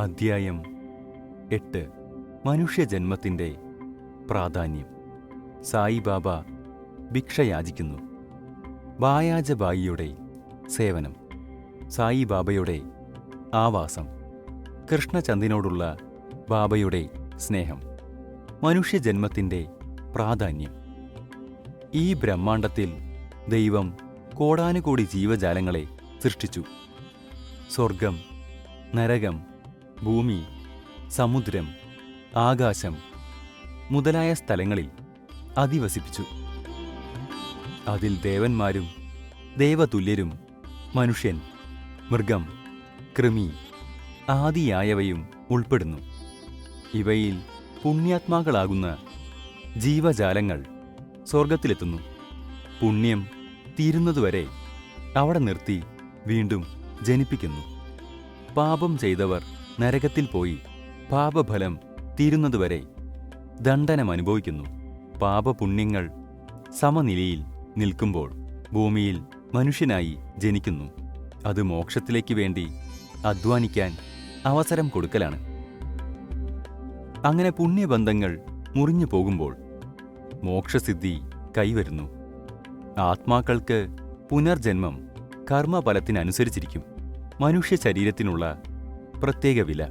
അധ്യായം 8. മനുഷ്യജന്മത്തിൻ്റെ പ്രാധാന്യം. സായിബാബ ഭിക്ഷയാചിക്കുന്നു. ബായാജബായിയുടെ സേവനം. സായിബാബയുടെ ആവാസം. കൃഷ്ണചന്ദിനോടുള്ള ബാബയുടെ സ്നേഹം. മനുഷ്യജന്മത്തിൻ്റെ പ്രാധാന്യം. ഈ ബ്രഹ്മാണ്ഡത്തിൽ ദൈവം കോടാനുകോടി ജീവജാലങ്ങളെ സൃഷ്ടിച്ചു. സ്വർഗം, നരകം, ഭൂമി, സമുദ്രം, ആകാശം മുതലായ സ്ഥലങ്ങളിൽ അധിവസിപ്പിച്ചു. അതിൽ ദേവന്മാരും ദേവതുല്യരും മനുഷ്യൻ, മൃഗം, കൃമി ആദിയായവയും ഉൾപ്പെടുന്നു. ഇവയിൽ പുണ്യാത്മാക്കളാകുന്ന ജീവജാലങ്ങൾ സ്വർഗത്തിലെത്തുന്നു. പുണ്യം തീരുന്നതുവരെ അവിടെ നിർത്തി വീണ്ടും ജനിപ്പിക്കുന്നു. പാപം ചെയ്തവർ നരകത്തിൽ പോയി പാപഫലം തീരുന്നതുവരെ ദണ്ഡനമനുഭവിക്കുന്നു. പാപപുണ്യങ്ങൾ സമനിലയിൽ നിൽക്കുമ്പോൾ ഭൂമിയിൽ മനുഷ്യനായി ജനിക്കുന്നു. അത് മോക്ഷത്തിലേക്ക് വേണ്ടി അധ്വാനിക്കാൻ അവസരം കൊടുക്കലാണ്. അങ്ങനെ പുണ്യബന്ധങ്ങൾ മുറിഞ്ഞു പോകുമ്പോൾ മോക്ഷസിദ്ധി കൈവരുന്നു. ആത്മാക്കൾക്ക് പുനർജന്മം കർമ്മഫലത്തിനനുസരിച്ചിരിക്കും. മനുഷ്യ ശരീരത്തിനുള്ള പ്രത്യേക വില.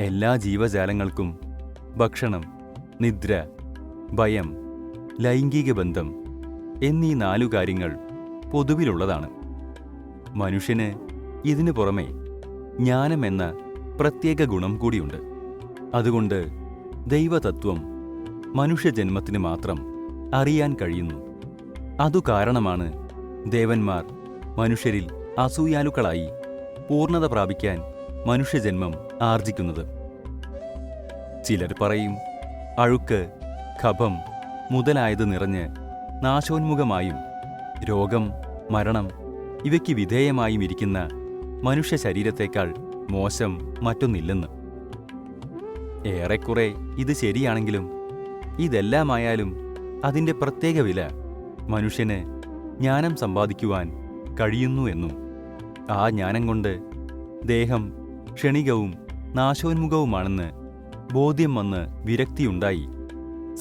എല്ലാ ജീവജാലങ്ങൾക്കും ഭക്ഷണം, നിദ്ര, ഭയം, ലൈംഗിക ബന്ധം എന്നീ 4 കാര്യങ്ങൾ പൊതുവിലുള്ളതാണ്. മനുഷ്യന് ഇതിനു പുറമെ ജ്ഞാനമെന്ന പ്രത്യേക ഗുണം കൂടിയുണ്ട്. അതുകൊണ്ട് ദൈവതത്വം മനുഷ്യജന്മത്തിന് മാത്രം അറിയാൻ കഴിയുന്നു. അതു കാരണമാണ് ദേവന്മാർ മനുഷ്യരിൽ അസൂയാലുക്കളായി പൂർണ്ണത പ്രാപിക്കാൻ മനുഷ്യജന്മം ആർജിക്കുന്നത്. ചിലർ പറയും, അഴുക്ക്, കഫം മുതലായത് നിറഞ്ഞ് നാശോന്മുഖമായും രോഗം, മരണം ഇവയ്ക്ക് വിധേയമായും ഇരിക്കുന്ന മനുഷ്യ ശരീരത്തേക്കാൾ മോശം മറ്റൊന്നില്ലെന്ന്. ഏറെക്കുറെ ഇത് ശരിയാണെങ്കിലും ഇതെല്ലാമായാലും അതിൻ്റെ പ്രത്യേക വില മനുഷ്യന് ജ്ഞാനം സമ്പാദിക്കുവാൻ കഴിയുന്നു എന്നും ആ ജ്ഞാനം കൊണ്ട് ദേഹം ക്ഷണികവും നാശോന്മുഖവുമാണെന്ന് ബോധ്യം വന്ന് വിരക്തിയുണ്ടായി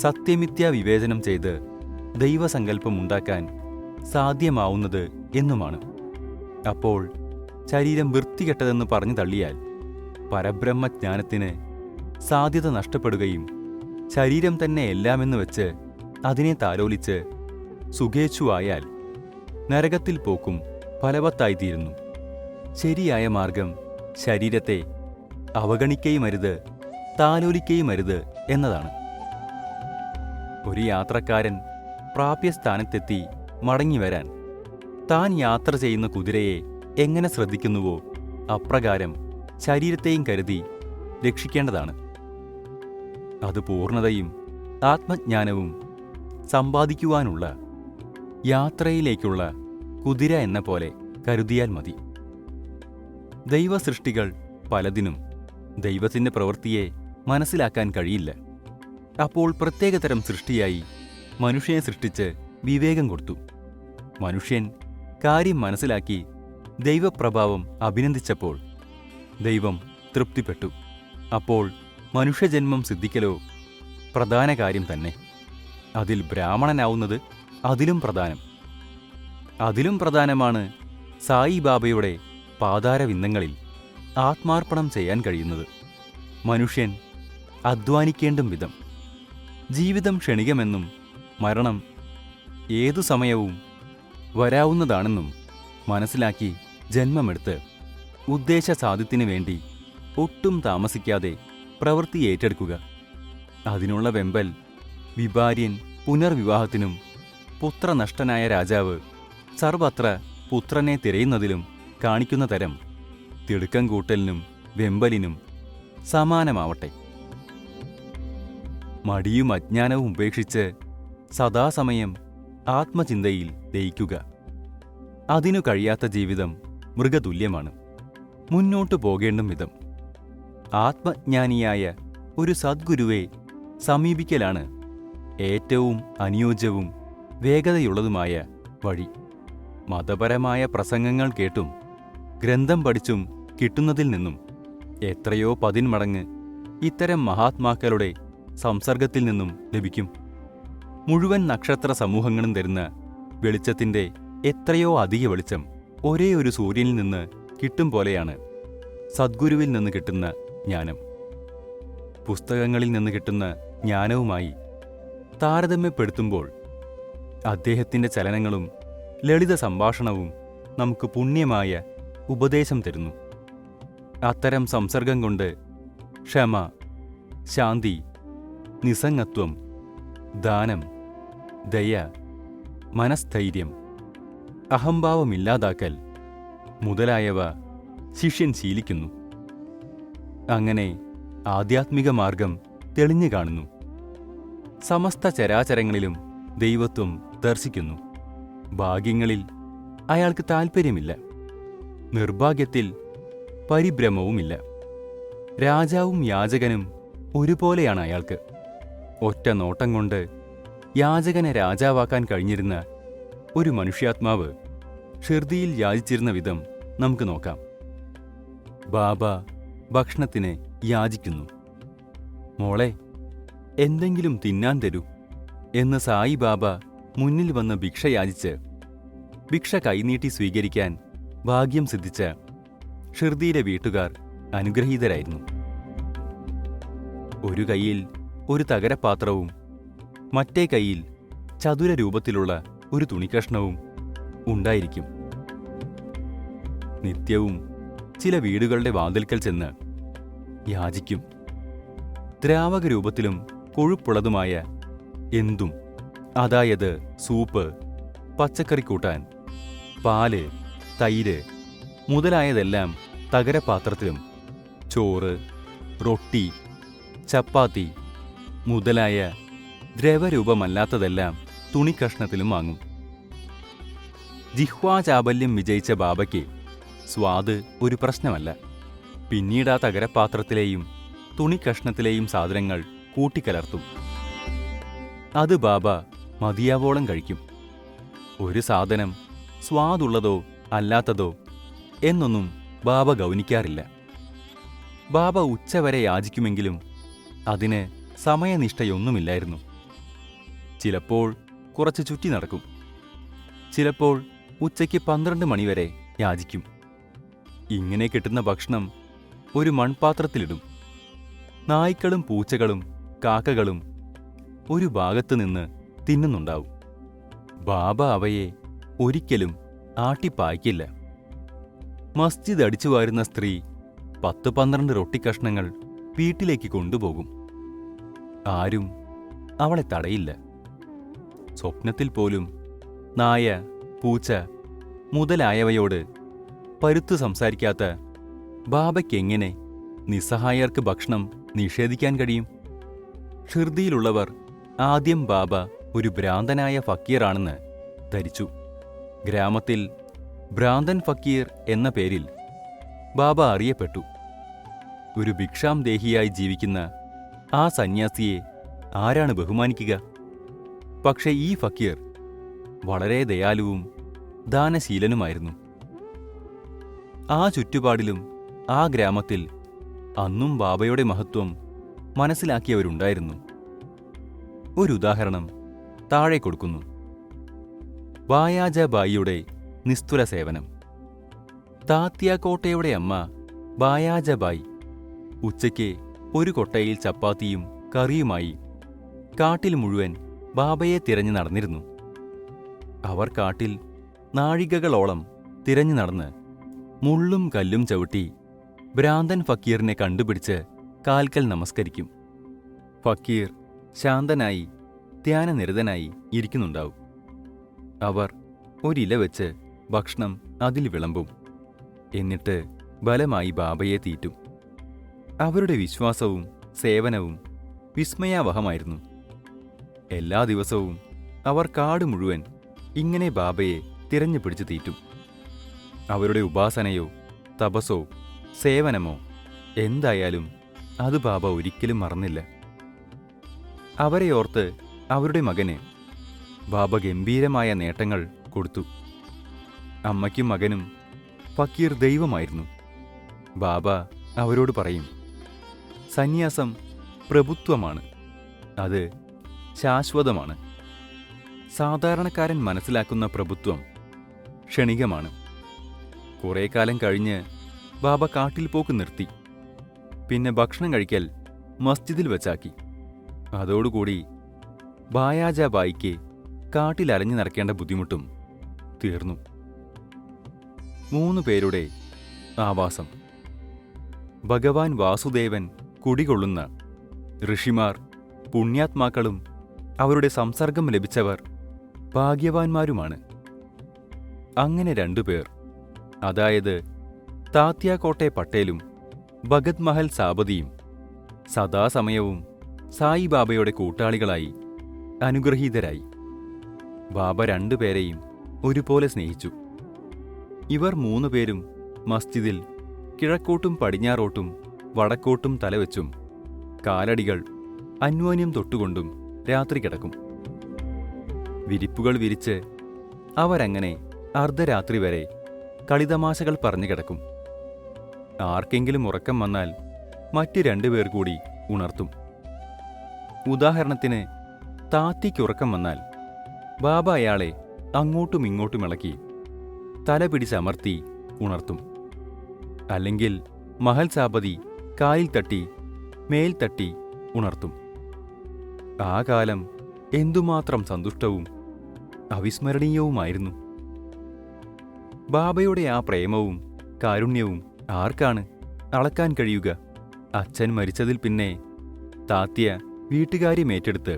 സത്യമിഥ്യാ വിവേചനം ചെയ്ത് ദൈവസങ്കല്പമുണ്ടാക്കാൻ സാധ്യമാവുന്നത് എന്നുമാണ്. അപ്പോൾ ശരീരം വൃത്തികെട്ടതെന്ന് പറഞ്ഞു തള്ളിയാൽ പരബ്രഹ്മജ്ഞാനത്തിന് സാധ്യത നഷ്ടപ്പെടുകയും ശരീരം തന്നെ എല്ലാമെന്ന് വെച്ച് അതിനെ താലോലിച്ച് സുഖേച്ഛുവായാൽ നരകത്തിൽ പോക്കും ഫലവത്തായിത്തീരുന്നു. ശരിയായ മാർഗം ശരീരത്തെ അവഗണിക്കുകയുമരുത്, താലോലിക്കുകയുമരുത് എന്നതാണ്. ഒരു യാത്രക്കാരൻ പ്രാപ്യസ്ഥാനത്തെത്തി മടങ്ങിവരാൻ താൻ യാത്ര ചെയ്യുന്ന കുതിരയെ എങ്ങനെ ശ്രദ്ധിക്കുന്നുവോ അപ്രകാരം ശരീരത്തെയും കരുതി രക്ഷിക്കേണ്ടതാണ്. അത് പൂർണ്ണതയും ആത്മജ്ഞാനവും സമ്പാദിക്കുവാനുള്ള യാത്രയിലേക്കുള്ള കുതിര എന്ന പോലെ കരുതിയാൽ മതി. ദൈവസൃഷ്ടികൾ പലതിനും ദൈവത്തിൻ്റെ പ്രവൃത്തിയെ മനസ്സിലാക്കാൻ കഴിയില്ല. അപ്പോൾ പ്രത്യേകതരം സൃഷ്ടിയായി മനുഷ്യനെ സൃഷ്ടിച്ച് വിവേകം കൊടുത്തു. മനുഷ്യൻ കാര്യം മനസ്സിലാക്കി ദൈവപ്രഭാവം അഭിനന്ദിച്ചപ്പോൾ ദൈവം തൃപ്തിപ്പെട്ടു. അപ്പോൾ മനുഷ്യജന്മം സിദ്ധിക്കലോ പ്രധാന കാര്യം തന്നെ. അതിൽ ബ്രാഹ്മണനാവുന്നത് അതിലും പ്രധാനം. അതിലും പ്രധാനമാണ് സായിബാബയുടെ പാതാരവിന്ദങ്ങളിൽ ആത്മാർപ്പണം ചെയ്യാൻ കഴിയുന്നത്. മനുഷ്യൻ അധ്വാനിക്കേണ്ടും വിധം. ജീവിതം ക്ഷണികമെന്നും മരണം ഏതു സമയവും വരാവുന്നതാണെന്നും മനസ്സിലാക്കി ജന്മമെടുത്ത് ഉദ്ദേശസാധ്യത്തിനു വേണ്ടി ഒട്ടും താമസിക്കാതെ പ്രവൃത്തി ഏറ്റെടുക്കുക. അതിനുള്ള വെമ്പൽ വിഭാര്യൻ പുനർവിവാഹത്തിനും പുത്രനഷ്ടനായ രാജാവ് സർവത്ര പുത്രനെ തിരയുന്നതിലും കാണിക്കുന്ന തരം തിടുക്കം കൂട്ടലിനും വെമ്പലിനും സമാനമാവട്ടെ. മടിയും അജ്ഞാനവും ഉപേക്ഷിച്ച് സദാസമയം ആത്മചിന്തയിൽ ലയിക്കുക. അതിനു കഴിയാത്ത ജീവിതം മൃഗതുല്യമാണ്. മുന്നോട്ടു പോകേണ്ടും വിധം ആത്മജ്ഞാനിയായ ഒരു സദ്ഗുരുവെ സമീപിക്കലാണ് ഏറ്റവും അനുയോജ്യവും വേഗതയുള്ളതുമായ വഴി. മതപരമായ പ്രസംഗങ്ങൾ കേട്ടും ഗ്രന്ഥം പഠിച്ചും കിട്ടുന്നതിൽ നിന്നും എത്രയോ പതിന്മടങ്ങ് ഇത്തരം മഹാത്മാക്കളുടെ സംസർഗത്തിൽ നിന്നും ലഭിക്കും. മുഴുവൻ നക്ഷത്ര സമൂഹങ്ങളും തരുന്ന വെളിച്ചത്തിൻ്റെ എത്രയോ അധിക വെളിച്ചം ഒരേ ഒരു സൂര്യനിൽ നിന്ന് കിട്ടും പോലെയാണ് സദ്ഗുരുവിൽ നിന്ന് കിട്ടുന്ന ജ്ഞാനം. പുസ്തകങ്ങളിൽ നിന്ന് കിട്ടുന്ന ജ്ഞാനവുമായി താരതമ്യപ്പെടുത്തുമ്പോൾ അദ്ദേഹത്തിൻ്റെ ചലനങ്ങളും ലളിത സംഭാഷണവും നമുക്ക് പുണ്യമായ ഉപദേശം തരുന്നു. അത്തരം സംസർഗം കൊണ്ട് ക്ഷമ, ശാന്തി, നിസ്സംഗത്വം, ദാനം, ദയ, മനസ്ഥൈര്യം, അഹംഭാവമില്ലാതാക്കൽ മുതലായവ ശിഷ്യൻ ശീലിക്കുന്നു. അങ്ങനെ ആധ്യാത്മിക മാർഗം തെളിഞ്ഞു കാണുന്നു. സമസ്ത ചരാചരങ്ങളിലും ദൈവത്വം ദർശിക്കുന്നു. ഭാഗ്യങ്ങളിൽ അയാൾക്ക് താൽപ്പര്യമില്ല, നിർഭാഗ്യത്തിൽ പരിഭ്രമവുമില്ല. രാജാവും യാചകനും ഒരുപോലെയാണ് അയാൾക്ക്. ഒറ്റ നോട്ടം കൊണ്ട് യാചകനെ രാജാവാക്കാൻ കഴിഞ്ഞിരുന്ന ഒരു മനുഷ്യാത്മാവ് ഷിർദിയിൽ യാചിച്ചിരുന്ന വിധം നമുക്ക് നോക്കാം. ബാബ ഭക്ഷണത്തിന് യാചിക്കുന്നു. മോളെ, എന്തെങ്കിലും തിന്നാൻ തരൂ എന്ന് സായിബാബ മുന്നിൽ വന്ന് ഭിക്ഷ യാചിച്ച് ഭിക്ഷ കൈനീട്ടി സ്വീകരിക്കാൻ ഭാഗ്യം സിദ്ധിച്ച ഷിർദിയിലെ വീട്ടുകാർ അനുഗ്രഹീതരായിരുന്നു. ഒരു കൈയിൽ ഒരു തകരപാത്രവും മറ്റേ കൈയിൽ ചതുര രൂപത്തിലുള്ള ഒരു തുണിക്കഷ്ണവും ഉണ്ടായിരിക്കും. നിത്യവും ചില വീടുകളുടെ വാതിൽക്കൽ ചെന്ന് യാചിക്കും. ദ്രാവക രൂപത്തിലും കൊഴുപ്പുള്ളതുമായ എന്തും, അതായത് സൂപ്പ്, പച്ചക്കറി കൂട്ടാൻ, പാല്, തൈര് മുതലായതെല്ലാം തകരപാത്രത്തിലും, ചോറ്, റൊട്ടി, ചപ്പാത്തി മുതലായ ദ്രവരൂപമല്ലാത്തതെല്ലാം തുണിക്കഷ്ണത്തിലും വാങ്ങും. ജിഹ്വാചാബല്യം വിജയിച്ച ബാബയ്ക്ക് സ്വാദ് ഒരു പ്രശ്നമല്ല. പിന്നീട് ആ തകരപാത്രത്തിലെയും തുണിക്കഷ്ണത്തിലെയും സാധനങ്ങൾ കൂട്ടിക്കലർത്തും. അത് ബാബ മതിയാവോളം കഴിക്കും. ഒരു സാധനം സ്വാദുള്ളതോ അല്ലാത്തതോ എന്നൊന്നും ബാബ ഗൗനിക്കാറില്ല. ബാബ ഉച്ചവരെ യാചിക്കുമെങ്കിലും അതിന് സമയനിഷ്ഠയൊന്നുമില്ലായിരുന്നു. ചിലപ്പോൾ കുറച്ച് ചുറ്റി നടക്കും. ചിലപ്പോൾ ഉച്ചയ്ക്ക് 12 മണിവരെ യാചിക്കും. ഇങ്ങനെ കിട്ടുന്ന ഭക്ഷണം ഒരു മൺപാത്രത്തിലിടും. നായ്ക്കളും പൂച്ചകളും കാക്കകളും ഒരു ഭാഗത്ത് നിന്ന് തിന്നുന്നുണ്ടാവും. ബാബ അവയെ ഒരിക്കലും ആട്ടിപ്പായ്ക്കില്ല. മസ്ജിദ് അടിച്ചുവാരുന്ന സ്ത്രീ 10-12 റൊട്ടിക്കഷ്ണങ്ങൾ വീട്ടിലേക്ക് കൊണ്ടുപോകും. ആരും അവളെ തടയില്ല. സ്വപ്നത്തിൽ പോലും നായ, പൂച്ച മുതലായവയോട് പരുത്തു സംസാരിക്കാത്ത ബാബയ്ക്കെങ്ങനെ നിസ്സഹായർക്ക് ഭക്ഷണം നിഷേധിക്കാൻ കഴിയും? ഷിർദിയിലുള്ളവർ ആദ്യം ബാബ ഒരു ഭ്രാന്തനായ ഫക്കീറാണെന്ന് ധരിച്ചു. ഗ്രാമത്തിൽ ഭ്രാന്തൻ ഫക്കീർ എന്ന പേരിൽ ബാബ അറിയപ്പെട്ടു. ഒരു ഭിക്ഷാം ദേഹിയായി ജീവിക്കുന്ന ആ സന്യാസിയെ ആരാണ് ബഹുമാനിക്കുക? പക്ഷേ ഈ ഫക്കീർ വളരെ ദയാലുവും ദാനശീലനുമായിരുന്നു. ആ ചുറ്റുപാടിലും ആ ഗ്രാമത്തിൽ അന്നും ബാബയുടെ മഹത്വം മനസ്സിലാക്കിയവരുണ്ടായിരുന്നു. ഒരു ഉദാഹരണം താഴെ കൊടുക്കുന്നു. ബായാജബായിയുടെ നിസ്തുല സേവനം. താത്യാക്കോട്ടയുടെ അമ്മ ബായാജബായി ഉച്ചയ്ക്ക് ഒരു കൊട്ടയിൽ ചപ്പാത്തിയും കറിയുമായി കാട്ടിൽ മുഴുവൻ ബാബയെ തിരഞ്ഞു നടന്നിരുന്നു. അവർ കാട്ടിൽ നാഴികകളോളം തിരഞ്ഞു നടന്ന് മുള്ളും കല്ലും ചവിട്ടി ഭ്രാന്തൻ ഫക്കീറിനെ കണ്ടുപിടിച്ച് കാൽക്കൽ നമസ്കരിക്കും. ഫക്കീർ ശാന്തനായി ധ്യാനനിരതനായി ഇരിക്കുന്നുണ്ടാവും. അവർ ഒരില വെച്ച് ഭക്ഷണം അതിൽ വിളമ്പും. എന്നിട്ട് ബലമായി ബാബയെ തീറ്റും. അവരുടെ വിശ്വാസവും സേവനവും വിസ്മയാവഹമായിരുന്നു. എല്ലാ ദിവസവും അവർ കാട് മുഴുവൻ ഇങ്ങനെ ബാബയെ തിരഞ്ഞു പിടിച്ച് തീറ്റും. അവരുടെ ഉപാസനയോ തപസ്സോ സേവനമോ എന്തായാലും അത് ബാബ ഒരിക്കലും മറന്നില്ല. അവരെ ഓർത്ത് അവരുടെ മകന് ബാബ ഗംഭീരമായ നേട്ടങ്ങൾ കൊടുത്തു. അമ്മയ്ക്കും മകനും ഫക്കീർ ദൈവമായിരുന്നു. ബാബ അവരോട് പറയും, സന്യാസം പ്രഭുത്വമാണ്, അത് ശാശ്വതമാണ്. സാധാരണക്കാരൻ മനസ്സിലാക്കുന്ന പ്രഭുത്വം ക്ഷണികമാണ്. കുറേ കാലം കഴിഞ്ഞ് ബാബ കാട്ടിൽ പോക്ക് നിർത്തി. പിന്നെ ഭക്ഷണം കഴിക്കൽ മസ്ജിദിൽ വെച്ചാക്കി. അതോടുകൂടി ബായാജാബായിക്ക് കാട്ടിൽ അലഞ്ഞു നടക്കേണ്ട ബുദ്ധിമുട്ടും തീർന്നു. 3 പേരുടെ ആവാസം. ഭഗവാൻ വാസുദേവൻ കുടികൊള്ളുന്ന ഋഷിമാർ, പുണ്യാത്മാക്കളും അവരുടെ സംസർഗം ലഭിച്ചവർ ഭാഗ്യവാന്മാരുമാണ്. അങ്ങനെ 2 പേർ, അതായത് താത്യാകോട്ടെ പട്ടേലും ഭഗത് മഹൽ സാബതിയും സദാസമയവും സായിബാബയുടെ കൂട്ടാളികളായി അനുഗ്രഹീതരായി. ബാബ 2 പേരെയും ഒരുപോലെ സ്നേഹിച്ചു. ഇവർ 3 പേരും മസ്ജിദിൽ കിഴക്കോട്ടും പടിഞ്ഞാറോട്ടും വടക്കോട്ടും തലവെച്ചും കാലടികൾ അന്യോന്യം തൊട്ടുകൊണ്ടും രാത്രി കിടക്കും. വിരിപ്പുകൾ വിരിച്ച് അവരങ്ങനെ അർദ്ധരാത്രി വരെ കളിതമാശകൾ പറഞ്ഞു കിടക്കും. ആർക്കെങ്കിലും ഉറക്കം വന്നാൽ മറ്റ് 2 പേർ കൂടി ഉണർത്തും. ഉദാഹരണത്തിന്, താത്തിക്കുറക്കം വന്നാൽ ബാബ അയാളെ അങ്ങോട്ടും ഇങ്ങോട്ടും ഇളക്കി തല പിടിച്ചമർത്തി ഉണർത്തും. അല്ലെങ്കിൽ മഹൽ സാബതി കാലിൽ തട്ടി മേൽ തട്ടി ഉണർത്തും. ആ കാലം എന്തുമാത്രം സന്തുഷ്ടവും അവിസ്മരണീയവുമായിരുന്നു. ബാബയുടെ ആ പ്രേമവും കാരുണ്യവും ആർക്കാണ് അളക്കാൻ കഴിയുക? അച്ഛൻ മരിച്ചതിൽ പിന്നെ താത്യ വീട്ടുകാര്യം ഏറ്റെടുത്ത്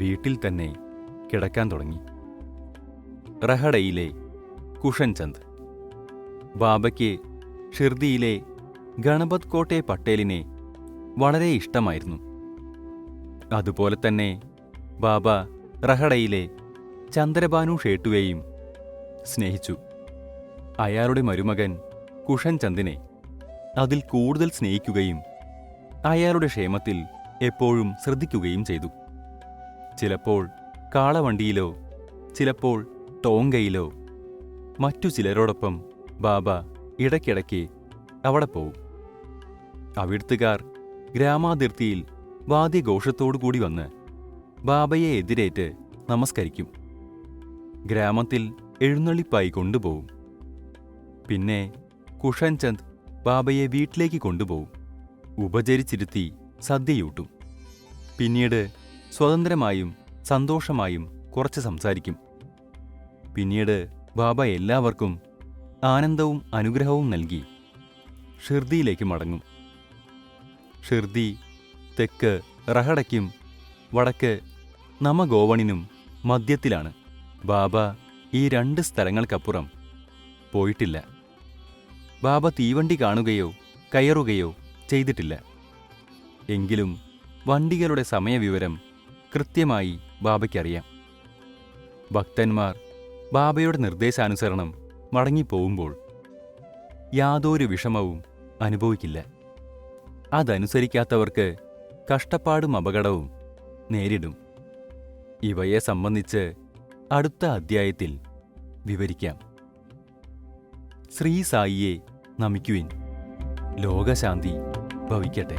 വീട്ടിൽ തന്നെ കിടക്കാൻ തുടങ്ങി. റഹഡയിലെ കുഷൻചന്ദ്. ബാബയ്ക്ക് ഷിർദിയിലെ ഗണപത് കോട്ടെ പട്ടേലിനെ വളരെ ഇഷ്ടമായിരുന്നു. അതുപോലെ തന്നെ ബാബ റഹഡയിലെ ചന്ദ്രബാനു ഷേട്ടുവേയും സ്നേഹിച്ചു. അയാളുടെ മരുമകൻ കുഷൻചന്ദിനെ അതിൽ കൂടുതൽ സ്നേഹിക്കുകയും അയാളുടെ ക്ഷേമത്തിൽ എപ്പോഴും ശ്രദ്ധിക്കുകയും ചെയ്തു. ചിലപ്പോൾ കാളവണ്ടിയിലോ ചിലപ്പോൾ ടോങ്കയിലോ മറ്റു ചിലരോടൊപ്പം ബാബ ഇടയ്ക്കിടയ്ക്ക് അവിടെ പോവും. അവിടുത്തുകാർ ഗ്രാമാതിർത്തിയിൽ വാദ്യഘോഷത്തോടുകൂടി വന്ന് ബാബയെ എതിരേറ്റ് നമസ്കരിക്കും. ഗ്രാമത്തിൽ എഴുന്നള്ളിപ്പായി കൊണ്ടുപോകും. പിന്നെ കുഷൻചന്ദ് ബാബയെ വീട്ടിലേക്ക് കൊണ്ടുപോകും. ഉപചരിച്ചിരുത്തി സദ്യയൂട്ടും. പിന്നീട് സ്വതന്ത്രമായും സന്തോഷമായും കുറച്ച് സംസാരിക്കും. പിന്നീട് ബാബ എല്ലാവർക്കും ആനന്ദവും അനുഗ്രഹവും നൽകി ഷിർദിയിലേക്ക് മടങ്ങും. ഷിർദി തെക്ക് റഹഡയ്ക്കും വടക്ക് നമഗോവണിനും മധ്യത്തിലാണ്. ബാബ ഈ 2 സ്ഥലങ്ങൾക്കപ്പുറം പോയിട്ടില്ല. ബാബ തീവണ്ടി കാണുകയോ കയറുകയോ ചെയ്തിട്ടില്ല. എങ്കിലും വണ്ടികളുടെ സമയവിവരം കൃത്യമായി ബാബയ്ക്കറിയാം. ഭക്തന്മാർ ബാബയുടെ നിർദ്ദേശാനുസരണം മടങ്ങിപ്പോവുമ്പോൾ യാതൊരു വിഷമവും അനുഭവിക്കില്ല. അതനുസരിക്കാത്തവർക്ക് കഷ്ടപ്പാടും അപകടവും നേരിടും. ഇവയെ സംബന്ധിച്ച് അടുത്ത അധ്യായത്തിൽ വിവരിക്കാം. ശ്രീ സായിയെ നമിക്കുവിൻ. ലോകശാന്തി ഭവിക്കട്ടെ.